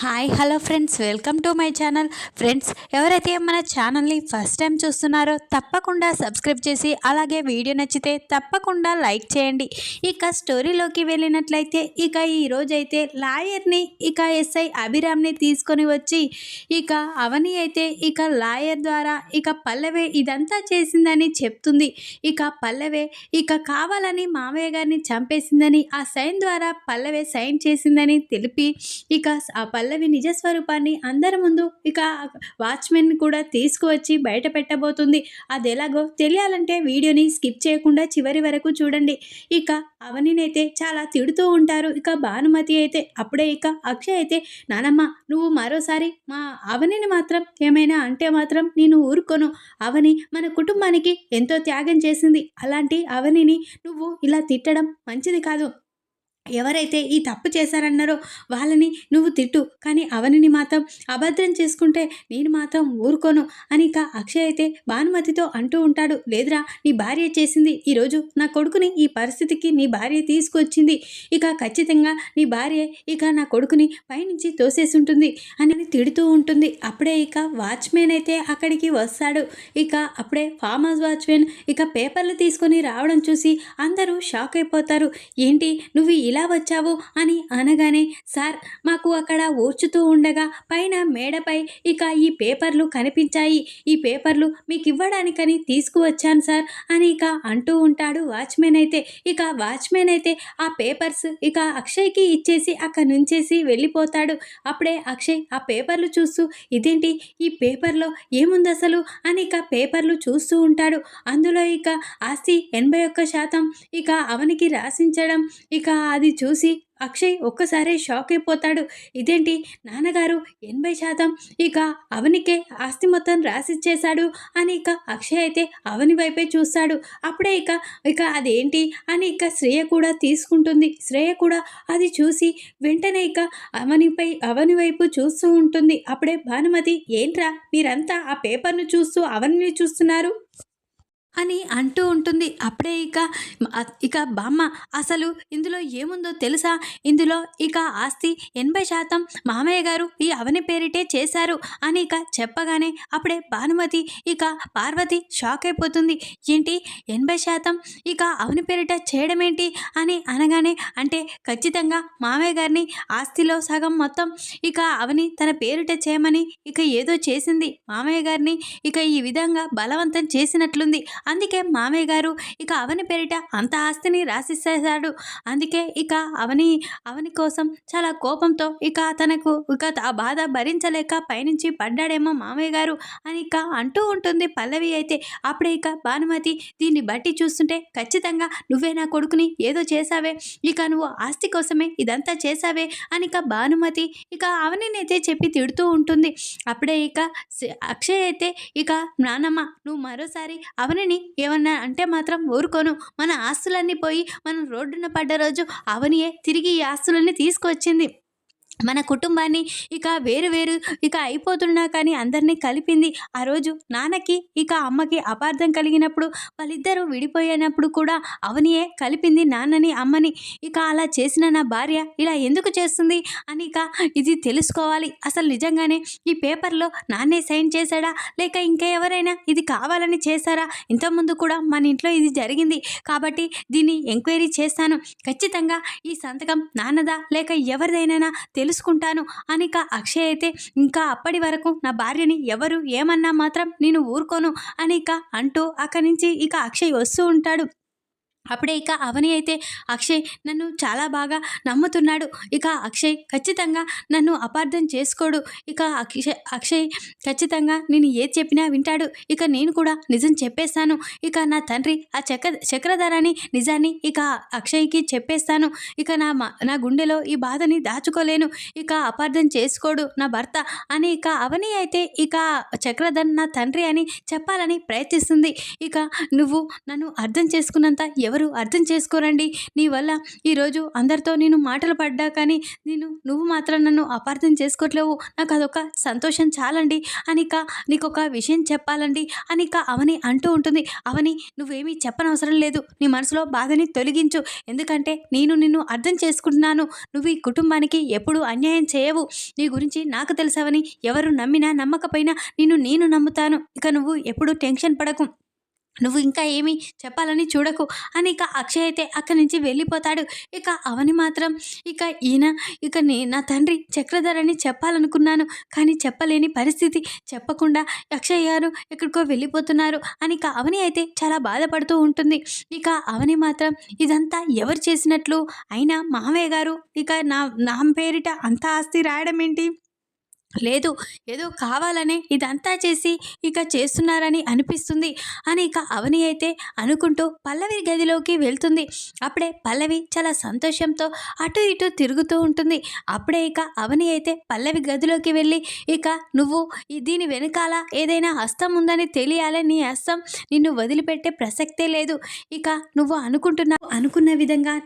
Hi hello friends, welcome to my channel. Friends, ఎవరైతే మన ఛానల్ని ఫస్ట్ టైం చూస్తున్నారో తప్పకుండా సబ్స్క్రైబ్ చేసి అలాగే వీడియో నచ్చితే తప్పకుండా లైక్ చేయండి. ఇక స్టోరీలోకి వెళ్ళినట్లయితే ఈరోజైతే లాయర్ని ఎస్ఐ అభిరామ్ని తీసుకొని వచ్చి అవని అయితే లాయర్ ద్వారా పల్లవే ఇదంతా చేసిందని చెప్తుంది. పల్లవే కావాలని మామయ్య గారిని చంపేసిందని ఆ సైన్ ద్వారా పల్లవే సైన్ చేసిందని తెలిపి ఆ పల్లవి నిజస్వరూపాన్ని అందరి ముందు వాచ్మెన్ కూడా తీసుకువచ్చి బయట పెట్టబోతుంది. అది ఎలాగో తెలియాలంటే వీడియోని స్కిప్ చేయకుండా చివరి వరకు చూడండి. అవనినైతే చాలా తిడుతూ ఉంటారు. భానుమతి అయితే అప్పుడే అక్షయ్ అయితే, నానమ్మ నువ్వు మరోసారి మా అవనిని మాత్రం ఏమైనా అంటే మాత్రం నేను ఊరుకోను. అవని మన కుటుంబానికి ఎంతో త్యాగం చేసింది. అలాంటి అవనిని నువ్వు ఇలా తిట్టడం మంచిది కాదు. ఎవరైతే ఈ తప్పు చేశారన్నారో వాళ్ళని నువ్వు తిట్టు, కానీ అవనిని మాత్రం అభద్రం చేసుకుంటే నేను మాత్రం ఊరుకోను అని అక్షయ్ అయితే భానుమతితో అంటూ ఉంటాడు. లేదురా, నీ భార్య చేసింది. ఈరోజు నా కొడుకుని ఈ పరిస్థితికి నీ భార్య తీసుకొచ్చింది. ఖచ్చితంగా నీ భార్య నా కొడుకుని పైనుంచి తోసేసి ఉంటుంది అని తిడుతూ ఉంటుంది. అప్పుడే వాచ్మెన్ అయితే అక్కడికి వస్తాడు. అప్పుడే ఫామ్ హౌస్ వాచ్మెన్ పేపర్లు తీసుకొని రావడం చూసి అందరూ షాక్ అయిపోతారు. ఏంటి నువ్వు ఇలా వచ్చావు అని అనగానే, సార్ మాకు అక్కడ ఊర్చుతూ ఉండగా పైన మేడపై ఈ పేపర్లు కనిపించాయి. ఈ పేపర్లు మీకు ఇవ్వడానికని తీసుకువచ్చాను సార్ అని అంటూ ఉంటాడు వాచ్మెన్ అయితే. వాచ్మెన్ అయితే ఆ పేపర్స్ అక్షయ్కి ఇచ్చేసి అక్కడి నుంచేసి వెళ్ళిపోతాడు. అప్పుడే అక్షయ్ ఆ పేపర్లు చూస్తూ, ఇదేంటి ఈ పేపర్లో ఏముంది అసలు అని పేపర్లు చూస్తూ ఉంటాడు. అందులో ఆస్తి 81% అవనికి రాసించడం అది చూసి అక్షయ్ ఒక్కసారే షాక్ అయిపోతాడు. ఇదేంటి నాన్నగారు 80% అవనికే ఆస్తి మొత్తం రాసిచ్చేశాడు అని అక్షయ్ అయితే అవని వైపే చూస్తాడు. అప్పుడే అదేంటి అని శ్రేయ కూడా తీసుకుంటుంది. శ్రేయ కూడా అది చూసి వెంటనే అవని వైపు చూస్తూ ఉంటుంది. అప్పుడే భానుమతి, ఏంట్రా మీరంతా ఆ పేపర్ను చూస్తూ అవనిని చూస్తున్నారు అని అంటూ ఉంటుంది. అప్పుడే బామ్మ, అసలు ఇందులో ఏముందో తెలుసా? ఇందులో ఆస్తి 80% మామయ్య గారు ఈ అవని పేరిటే చేశారు అని చెప్పగానే అప్పుడే భానుమతి పార్వతి షాక్ అయిపోతుంది. ఏంటి 80% అవని పేరిట చేయడం ఏంటి అని అనగానే, అంటే ఖచ్చితంగా మామయ్య గారిని ఆస్తిలో సగం మొత్తం అవని తన పేరిట చేయమని ఏదో చేసింది. మామయ్య గారిని ఈ విధంగా బలవంతం చేసినట్లుంది. అందుకే మామయ్య గారు అవని పేరిట అంత ఆస్తిని రాసిస్తాడు. అందుకే అవని కోసం చాలా కోపంతో తనకు ఆ బాధ భరించలేక పైనుంచి పడ్డాడేమో మామయ్య గారు అని అంటూ ఉంటుంది పల్లవి అయితే. అప్పుడే భానుమతి, దీన్ని బట్టి చూస్తుంటే ఖచ్చితంగా నువ్వే నా కొడుకుని ఏదో చేసావే, నువ్వు ఆస్తి కోసమే ఇదంతా చేసావే అని భానుమతి అవనినైతే చెప్పి తిడుతూ ఉంటుంది. అప్పుడే అక్షయ్ అయితే, నానమ్మ నువ్వు మరోసారి అవనిని ఏమన్నా అంటే మాత్రం ఊరుకోను. మన ఆస్తులన్నీ పోయి మనం రోడ్డున పడ్డ రోజు అవనియే తిరిగి ఈ ఆస్తులన్నీ తీసుకొచ్చింది. మన కుటుంబాన్ని వేరు వేరు అయిపోతున్నా కానీ అందరినీ కలిపింది. ఆ రోజు నాన్నకి అమ్మకి అపార్థం కలిగినప్పుడు వాళ్ళిద్దరూ విడిపోయినప్పుడు కూడా అవనియే కలిపింది నాన్నని అమ్మని. అలా చేసిన నా భార్య ఇలా ఎందుకు చేస్తుంది అని ఇది తెలుసుకోవాలి. అసలు నిజంగానే ఈ పేపర్లో నాన్నే సైన్ చేశాడా లేక ఇంకా ఎవరైనా ఇది కావాలని చేశారా? ఇంతకుముందు కూడా మన ఇంట్లో ఇది జరిగింది కాబట్టి దీన్ని ఎంక్వైరీ చేస్తాను. ఖచ్చితంగా ఈ సంతకం నాన్నదా లేక ఎవరిదైనా తెలుసుకుంటాను అని అక్షయ్ అయితే, ఇంకా అప్పటి వరకు నా భార్యని ఎవరు ఏమన్నా మాత్రం నేను ఊరుకోను అని అంటూ అక్కడి నుంచి అక్షయ్ వస్తూ ఉంటాడు. అప్పుడే అవని అయితే, అక్షయ్ నన్ను చాలా బాగా నమ్ముతున్నాడు. అక్షయ్ ఖచ్చితంగా నన్ను అపార్థం చేసుకోడు. అక్షయ్ ఖచ్చితంగా నేను ఏది చెప్పినా వింటాడు. నేను కూడా నిజం చెప్పేస్తాను. నా తండ్రి ఆ చక్రధరాని నిజాన్ని అక్షయ్కి చెప్పేస్తాను. నా గుండెలో ఈ బాధని దాచుకోలేను. అపార్థం చేసుకోడు నా భర్త అని అవని అయితే చక్రధర్ నా తండ్రి అని చెప్పాలని ప్రయత్నిస్తుంది. నువ్వు నన్ను అర్థం చేసుకున్నంత ఎవరు అర్థం చేసుకోరండి. నీ వల్ల ఈరోజు అందరితో నేను మాటలు పడ్డా కానీ నువ్వు మాత్రం నన్ను అపార్థం చేసుకోవట్లేవు. నాకు అదొక సంతోషం చాలండి అనిక నీకొక విషయం చెప్పాలండి అనిక అవని అంటూ ఉంటుంది. అవని నువ్వేమీ చెప్పనవసరం లేదు. నీ మనసులో బాధని తొలగించు. ఎందుకంటే నిన్ను అర్థం చేసుకుంటున్నాను. నువ్వు ఈ కుటుంబానికి ఎప్పుడూ అన్యాయం చేయవు. నీ గురించి నాకు తెలుసవని. ఎవరు నమ్మినా నమ్మకపోయినా నేను నమ్ముతాను. ఇక నువ్వు ఎప్పుడు టెన్షన్ పడకు. నువ్వు ఇంకా ఏమీ చెప్పాలని చూడకు అని ఇక అక్షయ్ అయితే అక్కడి నుంచి వెళ్ళిపోతాడు. ఇక అవని మాత్రం ఇక నా తండ్రి చక్రధరని చెప్పాలనుకున్నాను కానీ చెప్పలేని పరిస్థితి. చెప్పకుండా అక్షయ్ గారు ఎక్కడికో వెళ్ళిపోతున్నారు అని ఇక అవని అయితే చాలా బాధపడుతూ ఉంటుంది. ఇక అవని మాత్రం ఇదంతా ఎవరు చేసినట్లు? అయినా మామయ్య గారు ఇక నా పేరిట అంత ఆస్తి రాయడం ఏంటి? లేదు, ఏదో కావాలనే ఇదంతా చేసి ఇక చేస్తున్నారని అనిపిస్తుంది అని ఇక అవని అయితే అనుకుంటూ పల్లవి గదిలోకి వెళ్తుంది. అప్పుడే పల్లవి చాలా సంతోషంతో అటు ఇటు తిరుగుతూ ఉంటుంది. అప్పుడే ఇక అవని అయితే పల్లవి గదిలోకి వెళ్ళి ఇక నువ్వు దీని వెనకాల ఏదైనా హస్తం ఉందని తెలియాలి. నీ హస్తం నిన్ను వదిలిపెట్టే ప్రసక్తే లేదు. ఇక నువ్వు అనుకున్న విధంగా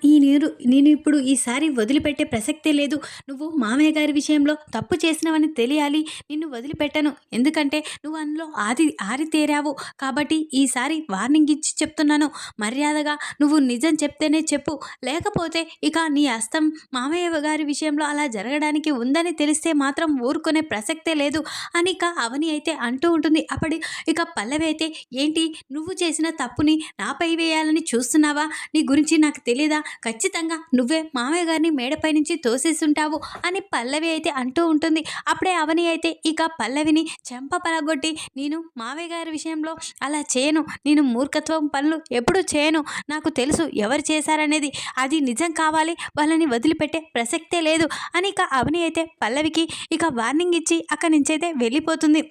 నేను ఇప్పుడు ఈసారి వదిలిపెట్టే ప్రసక్తే లేదు. నువ్వు మామయ్య గారి విషయంలో తప్పు చేసినవని తెలియాలి. నిన్ను వదిలిపెట్టను. ఎందుకంటే నువ్వు అందులో ఆరితేరావు కాబట్టి ఈసారి వార్నింగ్ ఇచ్చి చెప్తున్నాను. మర్యాదగా నువ్వు నిజం చెప్తేనే చెప్పు. లేకపోతే ఇక నీ హస్తం మామయ్య గారి విషయంలో అలా జరగడానికి ఉందని తెలిస్తే మాత్రం ఊరుకునే ప్రసక్తే లేదు అని ఇక అవని అయితే అంటూ ఉంటుంది. అప్పుడు ఇక పల్లవి అయితే ఏంటి నువ్వు చేసిన తప్పుని నాపై వేయాలని చూస్తున్నావా? నీ గురించి నాకు తెలియదా? ఖచ్చితంగా నువ్వే మామయ్య గారిని మేడపై నుంచి తోసేస్తుంటావు అని పల్లవి అయితే అంటూ ఉంటుంది. అప్పుడే అవని అయితే ఇక పల్లవిని చెంప పలగొట్టి నేను మావయ్య గారి విషయంలో అలా చేయను. నేను మూర్ఖత్వం పనులు ఎప్పుడూ చేయను. నాకు తెలుసు ఎవరు చేశారనేది. అది నిజం కావాలి. వాళ్ళని వదిలిపెట్టే ప్రసక్తే లేదు అని ఇక అవని అయితే పల్లవికి ఇక వార్నింగ్ ఇచ్చి అక్కడి నుంచి అయితే వెళ్ళిపోతుంది.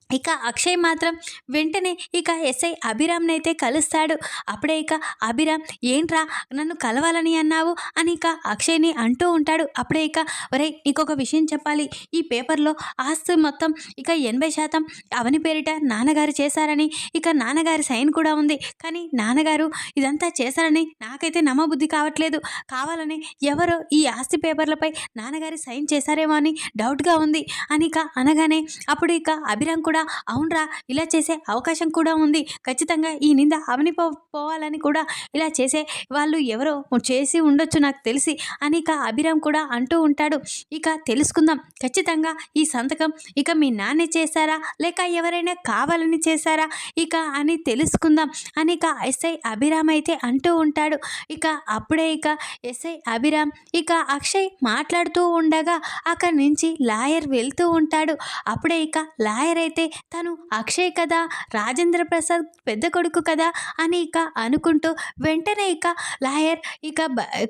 ఇక అక్షయ్ మాత్రం వెంటనే ఇక ఎస్ఐ అభిరామ్ని అయితే కలుస్తాడు. అప్పుడే ఇక అభిరామ్ ఏంట్రా నన్ను కలవాలని అన్నావు అని ఇక అక్షయ్ని అంటూ ఉంటాడు. అప్పుడే ఇక ఒరేయ్ నీకొక విషయం చెప్పాలి. ఈ పేపర్లో ఆస్తి మొత్తం ఇక 80% అవని పేరిట నాన్నగారు చేశారని ఇక నాన్నగారి సైన్ కూడా ఉంది. కానీ నాన్నగారు ఇదంతా చేశారని నాకైతే నమ్మబుద్ధి కావట్లేదు. కావాలని ఎవరో ఈ ఆస్తి పేపర్లపై నాన్నగారి సైన్ చేశారేమో అని డౌట్గా ఉంది అని ఇక అనగానే అప్పుడు ఇక అభిరామ్ కూడా అవునరా ఇలా చేసే అవకాశం కూడా ఉంది. ఖచ్చితంగా ఈ నింద అవని పోవాలని కూడా ఇలా చేసే వాళ్ళు ఎవరో చేసి ఉండొచ్చు నాకు తెలిసి అని ఇక అభిరామ్ కూడా అంటూ ఉంటాడు. ఇక తెలుసుకుందాం ఖచ్చితంగా ఈ సంతకం ఇక మీ నాన్నే చేశారా లేక ఎవరైనా కావాలని చేశారా ఇక అని తెలుసుకుందాం అని ఇక ఎస్ఐ అభిరామ్ అయితే అంటూ ఉంటాడు. ఇక అప్పుడే ఇక ఎస్ఐ అభిరామ్ ఇక అక్షయ్ మాట్లాడుతూ ఉండగా అక్కడి నుంచి లాయర్ వెళ్తూ ఉంటాడు. అప్పుడే ఇక లాయర్ అయితే తను అక్షయ్ కదా, రాజేంద్ర ప్రసాద్ పెద్ద కొడుకు కదా అని ఇక అనుకుంటూ వెంటనే ఇక లాయర్ ఇక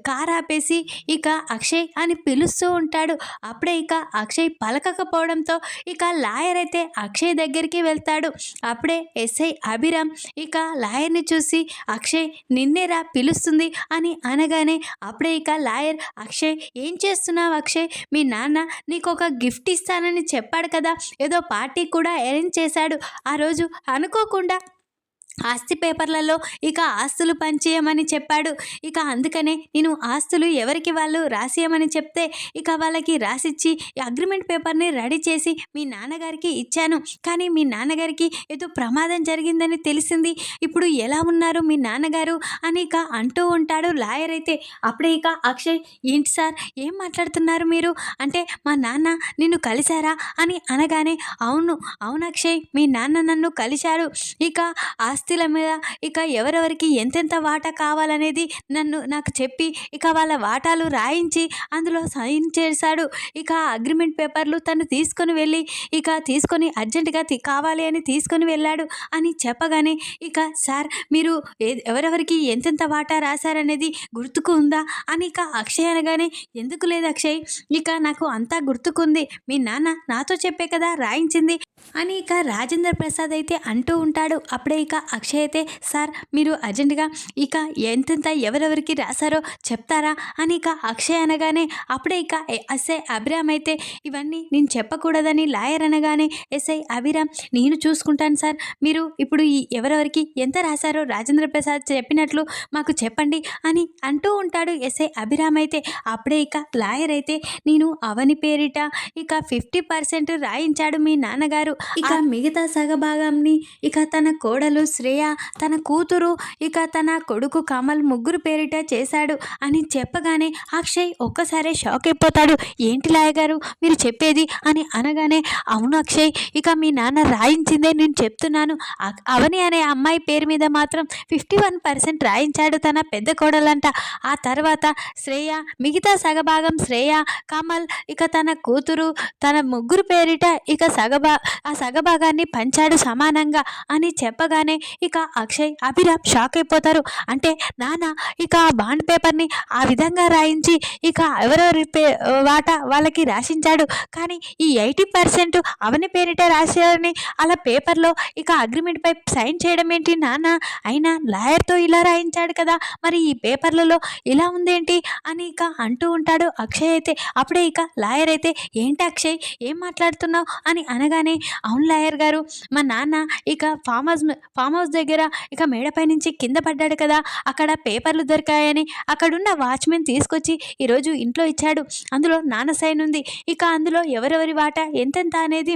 కార్ ఆపేసి ఇక అక్షయ్ అని పిలుస్తూ ఉంటాడు. అప్పుడే ఇక అక్షయ్ పలకకపోవడంతో ఇక లాయర్ అయితే అక్షయ్ దగ్గరికి వెళ్తాడు. అప్పుడే ఎస్ఐ అభిరామ్ ఇక లాయర్ని చూసి అక్షయ్ నిన్నేరా పిలుస్తుంది అని అనగానే అప్పుడే ఇక లాయర్ అక్షయ్ ఏం చేస్తున్నావు అక్షయ్? మీ నాన్న నీకు ఒక గిఫ్ట్ ఇస్తానని చెప్పాడు కదా, ఏదో పార్టీ కూడా అరేంజ్ చేశాడు. ఆ రోజు అనుకోకుండా ఆస్తి పేపర్లలో ఇక ఆస్తులు పంచేయమని చెప్పాడు. ఇక అందుకనే నేను ఆస్తులు ఎవరికి వాళ్ళు రాసేయమని చెప్తే ఇక వాళ్ళకి రాసిచ్చి అగ్రిమెంట్ పేపర్ని రెడీ చేసి మీ నాన్నగారికి ఇచ్చాను. కానీ మీ నాన్నగారికి ఏదో ప్రమాదం జరిగిందని తెలిసింది. ఇప్పుడు ఎలా ఉన్నారు మీ నాన్నగారు అని ఇక అంటూ ఉంటాడు లాయర్ అయితే. అప్పుడే ఇక అక్షయ్ ఏంటి సార్ ఏం మాట్లాడుతున్నారు మీరు అంటే మా నాన్న నిన్ను కలిశారా అని అనగానే అవును అక్షయ్ మీ నాన్న నన్ను కలిశారు. ఇక ఆస్తుల మీద ఇక ఎవరెవరికి ఎంతెంత వాటా కావాలనేది నాకు చెప్పి ఇక వాళ్ళ వాటాలు రాయించి అందులో సైన్ చేశాడు. ఇక అగ్రిమెంట్ పేపర్లు తను తీసుకొని అర్జెంటుగా కావాలి అని తీసుకొని వెళ్ళాడు అని చెప్పగానే ఇక సార్ మీరు ఎవరెవరికి ఎంతెంత వాటా రాశారనేది గుర్తుకు ఉందా అని ఇక అక్షయ్ అనగానే ఎందుకు లేదు అక్షయ్ ఇక నాకు అంతా గుర్తుకుంది. మీ నాన్న నాతో చెప్పే కదా రాయించింది అని ఇక రాజేంద్ర ప్రసాద్ అయితే అంటూ ఉంటాడు. అప్పుడే ఇక అక్షయ్ అయితే సార్ మీరు అర్జెంటుగా ఇక ఎంతెంత ఎవరెవరికి రాశారో చెప్తారా అని ఇక అక్షయ్ అనగానే అప్పుడే ఇక ఎస్ఐ అభిరామ్ అయితే ఇవన్నీ నేను చెప్పకూడదని లాయర్ అనగానే ఎస్ఐ అభిరామ్ నేను చూసుకుంటాను సార్, మీరు ఇప్పుడు ఈ ఎవరెవరికి ఎంత రాశారో రాజేంద్ర ప్రసాద్ చెప్పినట్లు మాకు చెప్పండి అని అంటూ ఉంటాడు ఎస్ఐ అభిరామ్ అయితే. అప్పుడే ఇక లాయర్ అయితే నేను అవని పేరిట ఇక 50% రాయించాడు మీ నాన్నగారు, ఇక మిగతా సగభాగంని ఇక తన కోడలు శ్రేయ, తన కూతురు, ఇక తన కొడుకు కమల్ ముగ్గురు పేరిట చేశాడు అని చెప్పగానే అక్షయ్ ఒక్కసారే షాక్ అయిపోతాడు. ఏంటి లాయర్ గారు మీరు చెప్పేది అని అనగానే అవును అక్షయ్, ఇక మీ నాన్న రాయించిందే నేను చెప్తున్నాను. అవని అనే అమ్మాయి పేరు మీద మాత్రం 51% రాయించాడు తన పెద్ద కోడలంట. ఆ తర్వాత శ్రేయ, మిగతా సగభాగం శ్రేయ, కమల్, ఇక తన కూతురు, తన ముగ్గురు పేరిట ఇక ఆ సగభాగాన్ని పంచాడు సమానంగా అని చెప్పగానే ఇక అక్షయ్ అభిరామ్ షాక్ అయిపోతారు. అంటే నాన్న ఇక ఆ బాండ్ పేపర్ని ఆ విధంగా రాయించి ఇక ఎవరెవరి వాటా వాళ్ళకి రాసించాడు, కానీ ఈ 80% అవని పేరిట రాశారని అలా పేపర్లో ఇక అగ్రిమెంట్పై సైన్ చేయడం ఏంటి నాన్న, అయినా లాయర్తో ఇలా రాయించాడు కదా, మరి ఈ పేపర్లలో ఇలా ఉందేంటి అని ఇక అంటూ ఉంటాడు అక్షయ్ అయితే. అప్పుడే ఇక లాయర్ అయితే ఏంటి అక్షయ్ ఏం మాట్లాడుతున్నావు అని అనగానే అవును లాయర్ గారు, మా నాన్న ఇక ఫామ్ హౌస్ దగ్గర ఇక మేడపై నుంచి కింద పడ్డాడు కదా, అక్కడ పేపర్లు దొరికాయని అక్కడున్న వాచ్మెన్ తీసుకొచ్చి ఈరోజు ఇంట్లో ఇచ్చాడు. అందులో నాన్న సైన్ ఉంది. ఇక అందులో ఎవరెవరి వాటా ఎంతెంత అనేది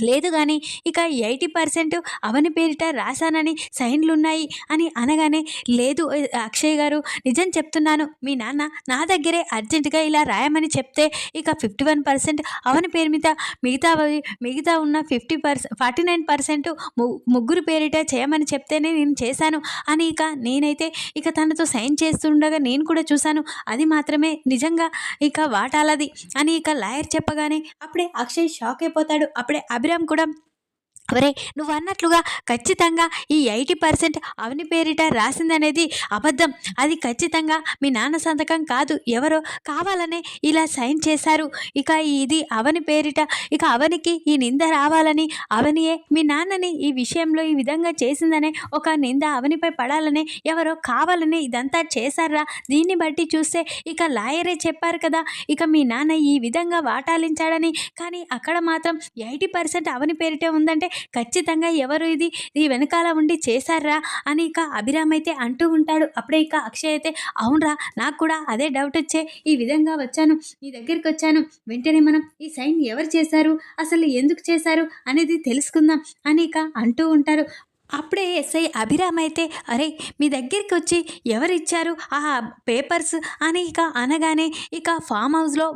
లేదు, కానీ ఇక 80% అవని పేరిట రాశానని సైన్లున్నాయి అని అనగానే లేదు అక్షయ్ గారు నిజం చెప్తున్నాను, మీ నాన్న నా దగ్గరే అర్జెంటుగా ఇలా రాయమని చెప్తే ఇక 51% అవని పేరు మీద మిగతా ఉన్న 49% ముగ్గురు పేరిట చేయమని చెప్తేనే నేను చేశాను అని ఇక నేనైతే ఇక తనతో సైన్ చేస్తుండగా నేను కూడా చూశాను, అది మాత్రమే నిజంగా ఇక వాటాలది అని ఇక లాయర్ చెప్పగానే అప్పుడే అక్షయ్ షాక్ అయిపోతాడు. అప్పుడే అభిరామ్ కూడా ఒరే నువ్వు అన్నట్లుగా ఖచ్చితంగా ఈ 80% అవని పేరిట రాసిందనేది అబద్ధం, అది ఖచ్చితంగా మీ నాన్న సంతకం కాదు, ఎవరో కావాలనే ఇలా సైన్ చేశారు. ఇక ఇది అవని పేరిట ఇక అవనికి ఈ నింద రావాలని, అవనియే మీ నాన్నని ఈ విషయంలో ఈ విధంగా చేసిందనే ఒక నింద అవనిపై పడాలని ఎవరో కావాలని ఇదంతా చేశారా, దీన్ని బట్టి చూస్తే ఇక లాయరే చెప్పారు కదా ఇక మీ నాన్న ఈ విధంగా వాటాలించాడని, కానీ అక్కడ మాత్రం 80% అవని పేరిటే ఉందంటే ఖచ్చితంగా ఎవరు ఇది ఈ వెనకాల ఉండి చేశారా అని ఇక అభిరామ్ అయితే అంటూ ఉంటాడు. అప్పుడే ఇక అక్షయ్ అయితే అవునరా నాకు కూడా అదే డౌట్ వచ్చే ఈ విధంగా వచ్చాను, నీ దగ్గరికి వచ్చాను, వెంటనే మనం ఈ సైన్ ఎవరు చేశారు, అసలు ఎందుకు చేశారు అనేది తెలుసుకుందాం అని ఇక అంటూ ఉంటారు. అప్పుడే ఎస్ఐ అభిరామ్ అయితే అరే మీ దగ్గరికి వచ్చి ఎవరు ఇచ్చారు ఆ పేపర్స్ అని ఇక అనగానే ఇక ఫామ్ హౌస్లో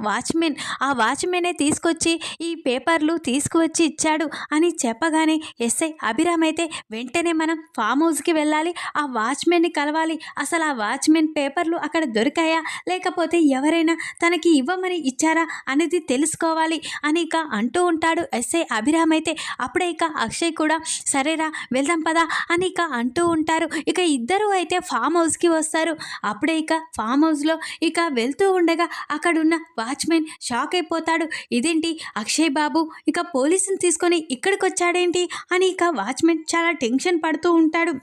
ఆ వాచ్మెనే తీసుకొచ్చి ఈ పేపర్లు తీసుకువచ్చి ఇచ్చాడు అని చెప్పగానే ఎస్ఐ అభిరామ్ అయితే వెంటనే మనం ఫామ్ హౌస్కి వెళ్ళాలి, ఆ వాచ్మెన్ని కలవాలి, అసలు ఆ వాచ్మెన్ పేపర్లు అక్కడ దొరికాయా లేకపోతే ఎవరైనా తనకి ఇవ్వమని ఇచ్చారా అనేది తెలుసుకోవాలి అని ఇక అంటూ ఉంటాడు ఎస్ఐ అభిరామ్ అయితే. అప్పుడే ఇక అక్షయ్ కూడా సరేరా వెళ్దాం పదా అని ఇక అంటూ ఉంటారు. ఇక ఇద్దరు అయితే ఫామ్ హౌస్కి వస్తారు. అప్పుడే ఇక ఫామ్ హౌస్లో ఇక వెళ్తూ ఉండగా అక్కడున్న వాచ్మెన్ షాక్ అయిపోతాడు. ఇదేంటి అక్షయ్ బాబు ఇక పోలీసుని తీసుకొని ఇక్కడికి వచ్చాడేంటి అని ఇక వాచ్మెన్ చాలా టెన్షన్ పడుతూ ఉంటాడు.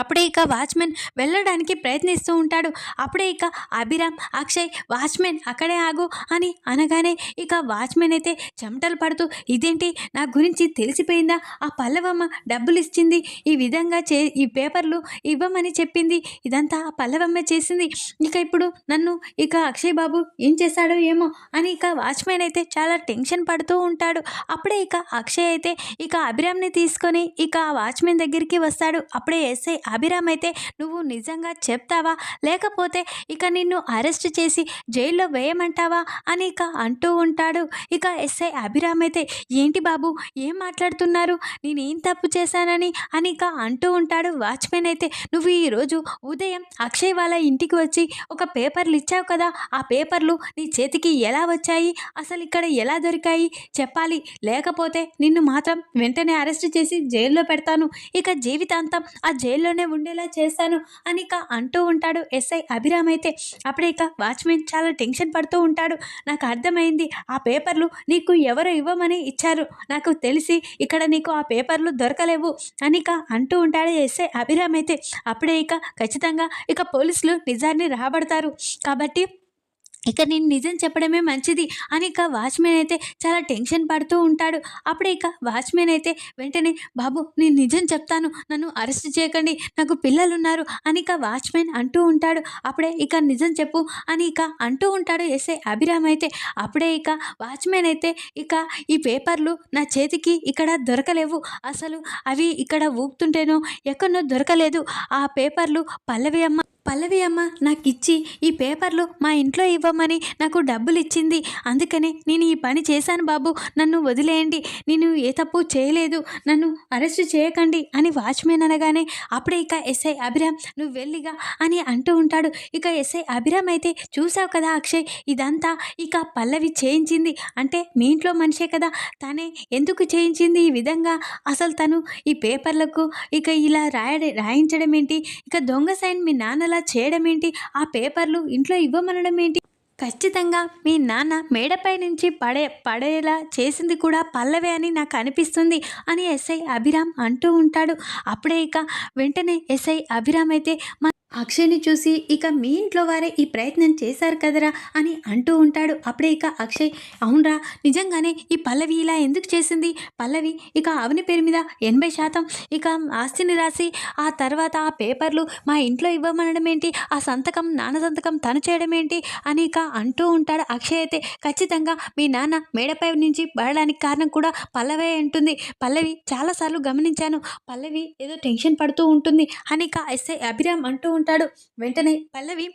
అప్పుడే ఇక వాచ్మెన్ వెళ్ళడానికి ప్రయత్నిస్తూ ఉంటాడు. అప్పుడే ఇక అభిరామ్ అక్షయ్ ఈ అక్కడే ఆగు అని అనగానే ఇక వాచ్మెన్ అయితే చెమటలు పడుతూ ఇదేంటి నా గురించి తెలిసిపోయిందా, ఆ పల్లవమ్మ డబ్బులు ఇచ్చింది, ఈ విధంగా ఈ పేపర్లు ఇవ్వమని చెప్పింది, ఇదంతా ఆ పల్లవమ్మ చేసింది, ఇక ఇప్పుడు నన్ను ఇక అక్షయ్ బాబు ఏం చేశాడో ఏమో అని ఇక వాచ్మెన్ అయితే చాలా టెన్షన్ పడుతూ ఉంటాడు. అప్పుడే ఇక అక్షయ్ అయితే ఇక అభిరామ్ని తీసుకొని ఇక ఆ వాచ్మెన్ దగ్గరికి వస్తాడు. అప్పుడే ఎస్ఐ అభిరామ్ అయితే నువ్వు నిజంగా చెప్తావా లేకపోతే ఇక నిన్ను అరెస్ట్ చేసి జైల్లో వేయమంటావా అని ఇక అంటూ ఉంటాడు. ఇక ఎస్ఐ అభిరామ్ అయితే ఏంటి బాబు ఏం మాట్లాడుతున్నారు, నేనేం తప్పు చేశానని అని ఇక అంటూ ఉంటాడు. వాచ్మెన్ అయితే నువ్వు ఈరోజు ఉదయం అక్షయ్ వాళ్ళ ఇంటికి వచ్చి ఒక పేపర్లు ఇచ్చావు కదా, ఆ పేపర్లు నీ చేతికి ఎలా వచ్చాయి, అసలు ఇక్కడ ఎలా దొరికాయి చెప్పాలి, లేకపోతే నిన్ను మాత్రం వెంటనే అరెస్ట్ చేసి జైల్లో పెడతాను, ఇక జీవితాంతం ఆ జైల్లో ఇంట్లోనే ఉండేలా చేశాను అని ఇక అంటూ ఉంటాడు ఎస్ఐ అభిరామ్ అయితే. అప్పుడే ఇక వాచ్మెన్ చాలా టెన్షన్ పడుతూ ఉంటాడు. నాకు అర్థమైంది, ఆ పేపర్లు నీకు ఎవరు ఇవ్వమని ఇచ్చారు, నాకు తెలిసి ఇక్కడ నీకు ఆ పేపర్లు దొరకలేవు అని ఇక అంటూ ఉంటాడు ఎస్ఐ అభిరామ్ అయితే. అప్పుడే ఇక ఖచ్చితంగా ఇక పోలీసులు నిజాన్ని రాబడతారు కాబట్టి ఇక నేను నిజం చెప్పడమే మంచిది అని ఇక వాచ్మెన్ అయితే చాలా టెన్షన్ పడుతూ ఉంటాడు. అప్పుడే ఇక వాచ్మెన్ అయితే వెంటనే, బాబు నేను నిజం చెప్తాను, నన్ను అరెస్ట్ చేయకండి, నాకు పిల్లలు ఉన్నారు అని ఇక వాచ్మెన్ అంటూ ఉంటాడు. అప్పుడే ఇక నిజం చెప్పు అని ఇక అంటూ ఉంటాడు ఎస్ఐ అభిరామ్ అయితే. అప్పుడే ఇక వాచ్మెన్ అయితే, ఇక ఈ పేపర్లు నా చేతికి ఇక్కడ దొరకలేవు, అసలు అవి ఇక్కడ ఊపుతుంటేనో ఎక్కడనో దొరకలేదు, ఆ పేపర్లు పల్లవి అమ్మ నాకు ఇచ్చి ఈ పేపర్లు మా ఇంట్లో ఇవ్వమని నాకు డబ్బులు ఇచ్చింది, అందుకనే నేను ఈ పని చేశాను బాబు, నన్ను వదిలేయండి, నేను ఏ తప్పు చేయలేదు, నన్ను అరెస్ట్ చేయకండి అని వాచ్మెన్ అనగానే అప్పుడే ఇక ఎస్ఐ అభిరామ్ నువ్వు వెళ్ళిగా అని అంటూ ఉంటాడు. ఇక ఎస్ఐ అభిరామ్ అయితే, చూసావు కదా అక్షయ్, ఇదంతా ఇక పల్లవి చేయించింది అంటే మీ ఇంట్లో మనిషే కదా, తనే ఎందుకు చేయించింది ఈ విధంగా, అసలు తను ఈ పేపర్లకు ఇక ఇలా రాయించడం ఏంటి, ఇక దొంగ సైన్ మీ నాన్న చేయడం ఏంటి, ఆ పేపర్లు ఇంట్లో ఇవ్వమనడం ఏంటి, ఖచ్చితంగా మీ నాన్న మేడపై నుంచి పడేలా చేసింది కూడా పల్లవే అని నాకు అనిపిస్తుంది అని ఎస్ఐ అభిరామ్ అంటూ ఉంటాడు. అప్పుడే ఇక వెంటనే ఎస్ఐ అభిరామ్ అయితే అక్షయ్ని చూసి, ఇక మీ ఇంట్లో వారే ఈ ప్రయత్నం చేశారు కదరా అని అంటూ ఉంటాడు. అప్పుడే ఇక అక్షయ్, అవునరా, నిజంగానే ఈ పల్లవి ఇలా ఎందుకు చేసింది, పల్లవి ఇక అవని పేరు మీద 80% ఇక ఆస్తిని రాసి ఆ తర్వాత ఆ పేపర్లు మా ఇంట్లో ఇవ్వమనడం ఏంటి, ఆ సంతకం నాన్న సంతకం తను చేయడం ఏంటి అని ఇక అంటూ ఉంటాడు. అక్షయ్ అయితే, ఖచ్చితంగా మీ నాన్న మేడపై నుంచి పడడానికి కారణం కూడా పల్లవే ఉంటుంది, పల్లవి చాలాసార్లు గమనించాను, పల్లవి ఏదో టెన్షన్ పడుతూ ఉంటుంది అని ఇక ఎస్ఐ అభిరామ్ అంటూ ఉంటాడు. వెంటనే పల్లవి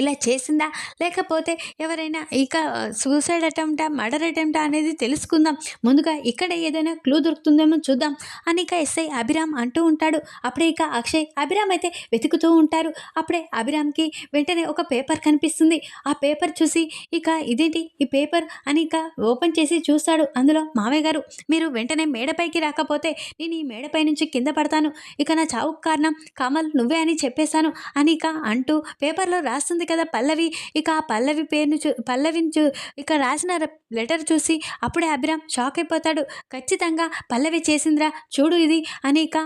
ఇలా చేసిందా, లేకపోతే ఎవరైనా ఇక సూసైడ్ అటెంప్టా మర్డర్ అటెంప్టా అనేది తెలుసుకుందాం, ముందుగా ఇక్కడ ఏదైనా క్లూ దొరుకుతుందేమో చూద్దాం అని ఇక ఎస్ఐ అభిరామ్ అంటూ ఉంటాడు. అప్పుడే ఇక అక్షయ్ అభిరామ్ అయితే వెతుకుతూ ఉంటారు. అప్పుడే అభిరామ్కి వెంటనే ఒక పేపర్ కనిపిస్తుంది. ఆ పేపర్ చూసి, ఇక ఇదేంటి ఈ పేపర్ అని ఇక ఓపెన్ చేసి చూస్తాడు. అందులో, మావయ్య గారు మీరు వెంటనే మేడపైకి రాకపోతే నేను ఈ మేడపై నుంచి కింద పడతాను, ఇక నా చావుకు కారణం కమల్ నువ్వే అని చెప్పేశాను అని ఇక అంటూ పేపర్లో రాస్తుంది కదా పల్లవి. ఇక ఆ పల్లవి పేరును పల్లవిని ఇక రాసిన లెటర్ చూసి అప్పుడే అభిరామ్ షాక్ అయిపోతాడు. ఖచ్చితంగా పల్లవి చేసిందిరా చూడు ఇది అని ఇక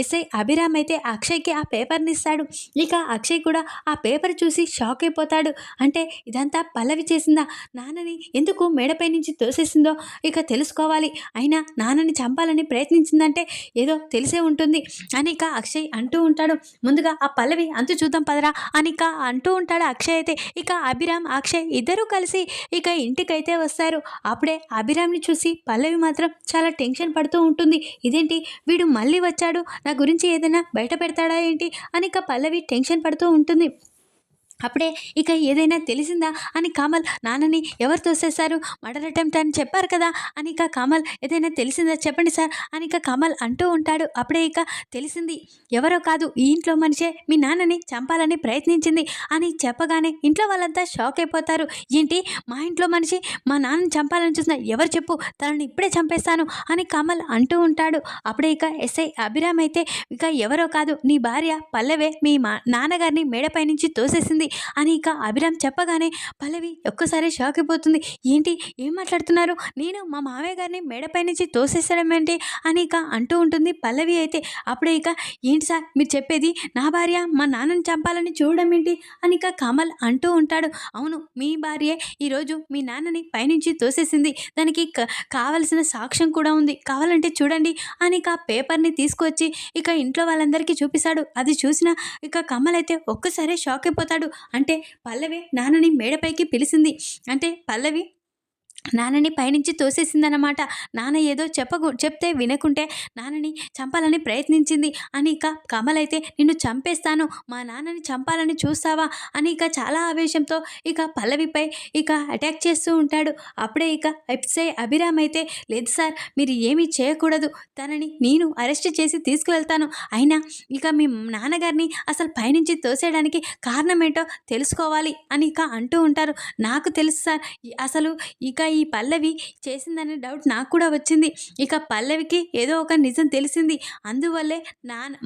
ఎస్ఐ అభిరామ్ అయితే అక్షయ్కి ఆ పేపర్ని ఇస్తాడు. ఇక అక్షయ్ కూడా ఆ పేపర్ చూసి షాక్ అయిపోతాడు. అంటే ఇదంతా పల్లవి చేసిందా, నాన్నని ఎందుకు మేడపై నుంచి తోసేసిందో ఇక తెలుసుకోవాలి, అయినా నాన్నని చంపాలని ప్రయత్నించిందంటే ఏదో తెలిసే ఉంటుంది అని ఇక అక్షయ్ అంటూ ఉంటాడు. ముందుగా ఆ పల్లవి అంతు చూద్దాం పదరా అని ఇక అంటూ ఉంటాడు అక్షయ్ అయితే. ఇక అభిరామ్ అక్షయ్ ఇద్దరూ కలిసి ఇక ఇంటికైతే వస్తారు. అప్పుడే అభిరామ్ని చూసి పల్లవి మాత్రం చాలా టెన్షన్ పడుతూ ఉంటుంది. ఇదేంటి వీడు మళ్ళీ వచ్చాడు, నా గురించి ఏదైనా బయట పెడతాడా ఏంటి అని ఇక పల్లవి టెన్షన్ పడుతూ ఉంటుంది. అప్పుడే ఇక ఏదైనా తెలిసిందా అని కమల్, నాన్నని ఎవరు తోసేశారు, మర్డర్ అటెంప్ట్ అని చెప్పారు కదా అని ఇక కమల్, ఏదైనా తెలిసిందా చెప్పండి సార్ అని ఇక కమల్ అంటూ ఉంటాడు. అప్పుడే ఇక తెలిసింది, ఎవరో కాదు ఈ ఇంట్లో మనిషే మీ నాన్నని చంపాలని ప్రయత్నించింది అని చెప్పగానే ఇంట్లో వాళ్ళంతా షాక్ అయిపోతారు. ఏంటి మా ఇంట్లో మనిషి మా నాన్నని చంపాలని చూసిన, ఎవరు చెప్పు, తనని ఇప్పుడే చంపేస్తాను అని కమల్ అంటూ ఉంటాడు. అప్పుడే ఇక ఎస్ఐ అభిరామ్ అయితే, ఇక ఎవరో కాదు నీ భార్య పల్లవే మీ నాన్నగారిని మేడపై నుంచి తోసేసింది అని ఇక అభిరామ్ చెప్పగానే పల్లవి ఒక్కసారి షాక్ అయిపోతుంది. ఏంటి ఏం మాట్లాడుతున్నారు, నేను మా మావయ్య గారిని మేడపై నుంచి తోసేసడం ఏంటి అని ఇక అంటూ ఉంటుంది పల్లవి అయితే. అప్పుడే ఇక, ఏంటి సార్ మీరు చెప్పేది, నా భార్య మా నాన్నని చంపాలని చూడడం ఏంటి అని ఇక కమల్ అంటూ ఉంటాడు. అవును, మీ భార్యే ఈరోజు మీ నాన్నని పైనుంచి తోసేసింది, దానికి కావలసిన సాక్ష్యం కూడా ఉంది, కావాలంటే చూడండి అని ఇక పేపర్ని తీసుకొచ్చి ఇక ఇంట్లో వాళ్ళందరికీ చూపిస్తాడు. అది చూసిన ఇక కమల్ అయితే ఒక్కసారి షాక్ అయిపోతాడు. అంటే పల్లవి నాన్నని మేడపైకి పిలిచింది అంటే పల్లవి నాన్నని పైనుంచి తోసేసిందన్నమాట. నాన్న ఏదో చెప్తే వినకుంటే నాన్నని చంపాలని ప్రయత్నించింది అని ఇక కమల్ అయితే, నిన్ను చంపేస్తాను, మా నాన్నని చంపాలని చూస్తావా అని ఇక చాలా ఆవేశంతో ఇక పల్లవిపై ఇక అటాక్ చేస్తూ ఉంటాడు. అప్పుడే ఇక ఎస్ఐ అభిరామ్ అయితే, లేదు సార్ మీరు ఏమీ చేయకూడదు, తనని నేను అరెస్ట్ చేసి తీసుకువెళ్తాను, అయినా ఇక మీ నాన్నగారిని అసలు పైనుంచి తోసేయడానికి కారణం ఏంటో తెలుసుకోవాలి అని ఇక అంటూ ఉంటారు. నాకు తెలుసు సార్, అసలు ఇక ఈ పల్లవి చేసిందనే డౌట్ నాకు కూడా వచ్చింది. ఇక పల్లవికి ఏదో ఒక నిజం తెలిసింది. అందువల్లే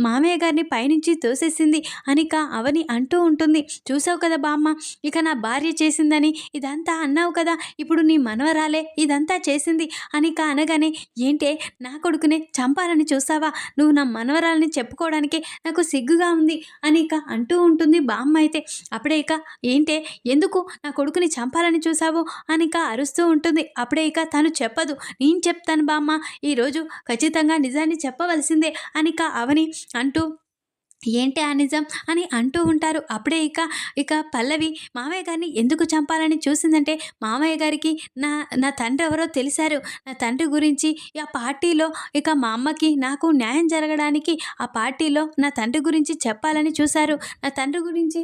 మామయ్య గారిని పైనుంచి తోసేసింది అనిక అవని అంటూ ఉంటుంది. చూసావు కదా బామ్మ, ఇక నా భార్య చేసిందని ఇదంతా అన్నావు కదా, ఇప్పుడు నీ మనవరాలే ఇదంతా చేసింది అనిక అనగానే, ఏంటే నా కొడుకునే చంపాలని చూసావా, నువ్వు నా మనవరాలని చెప్పుకోవడానికి నాకు సిగ్గుగా ఉంది అనిక అంటూ ఉంటుంది బామ్మ అయితే. అప్పుడే ఇక ఏంటే ఎందుకు నా కొడుకుని చంపాలని చూసావు అనిక అరుస్తూ ఉంటుంది. అప్పుడే ఇక తను చెప్పదు, నేను చెప్తాను బామ్మ, ఈరోజు ఖచ్చితంగా నిజాన్ని చెప్పవలసిందే అనిక అవని అంటూ, ఏంటి ఆ నిజం అని అంటూ ఉంటారు. అప్పుడే ఇక పల్లవి మామయ్య గారిని ఎందుకు చంపాలని చూసిందంటే, మామయ్య గారికి నా నా తండ్రి ఎవరో తెలిసారు. నా తండ్రి గురించి ఆ పార్టీలో ఇక మా అమ్మకి నాకు న్యాయం జరగడానికి ఆ పార్టీలో నా తండ్రి గురించి చెప్పాలని చూశారు. నా తండ్రి గురించి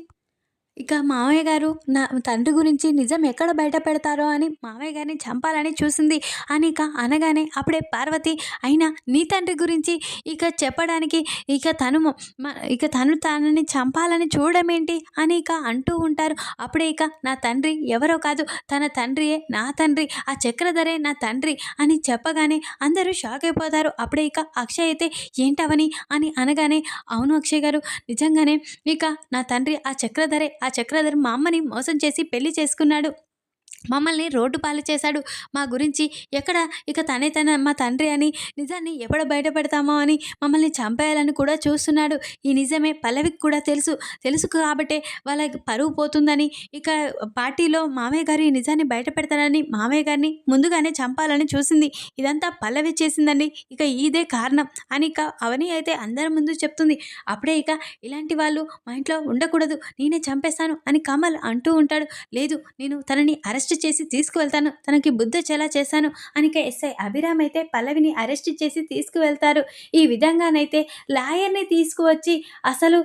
ఇక మామయ్య గారు నా తండ్రి గురించి నిజం ఎక్కడ బయట పెడతారో అని మామయ్య గారిని చంపాలని చూసింది అని అనగానే, అప్పుడే పార్వతి అయినా నీ తండ్రి గురించి ఇక చెప్పడానికి ఇక తను తనని చంపాలని చూడమేంటి అని అంటూ ఉంటారు. అప్పుడే నా తండ్రి ఎవరో కాదు, తన తండ్రియే నా తండ్రి, ఆ చక్రధరే నా తండ్రి అని చెప్పగానే అందరూ షాక్ అయిపోతారు. అప్పుడే అక్షయ్ అయితే ఏంటవని అని అనగానే, అవును అక్షయ్ గారు, నిజంగానే నా తండ్రి ఆ చక్రధర్ మా అమ్మని మోసం చేసి పెళ్లి చేసుకున్నాడు, మమ్మల్ని రోడ్డు పాలు చేశాడు. మా గురించి ఎక్కడ తన మా తండ్రి అని నిజాన్ని ఎప్పుడు బయటపెడతామో అని మమ్మల్ని చంపేయాలని కూడా చూస్తున్నాడు. ఈ నిజమే పల్లవికి కూడా తెలుసు కాబట్టే వాళ్ళ పరువు పోతుందని పార్టీలో మామయ్య గారు ఈ నిజాన్ని బయటపెడతారని మామయ్య గారిని ముందుగానే చంపాలని చూసింది. ఇదంతా పల్లవి చేసిందండి, ఇదే కారణం అని అవని అయితే అందరి ముందు చెప్తుంది. అప్పుడే ఇలాంటి వాళ్ళు మా ఇంట్లో ఉండకూడదు, నేనే చంపేస్తాను అని కమల్ అంటూ ఉంటాడు. లేదు, నేను తనని అరెస్ట్ చేసి తీసుకువెళ్తాను, తనకి బుద్ధి వచ్చేలా చేశాను అని ఎస్ఐ అభిరామ్ అయితే పల్లవిని అరెస్ట్ చేసి తీసుకువెళ్తారు. ఈ విధంగానైతే లాయర్ని తీసుకువచ్చి అసలు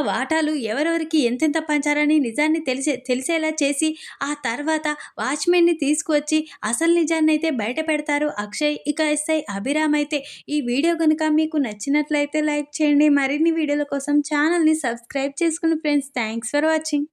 వాటాలు ఎవరెవరికి ఎంతెంత పంచారని నిజాన్ని తెలిసేలా చేసి, ఆ తర్వాత వాచ్మెన్ని తీసుకువచ్చి అసలు నిజాన్ని అయితే బయట పెడతారు అక్షయ్ ఎస్ఐ అభిరామ్ అయితే. ఈ వీడియో కనుక మీకు నచ్చినట్లయితే లైక్ చేయండి. మరిన్ని వీడియోల కోసం ఛానల్ని సబ్స్క్రైబ్ చేసుకుని ఫ్రెండ్స్. Thanks for watching.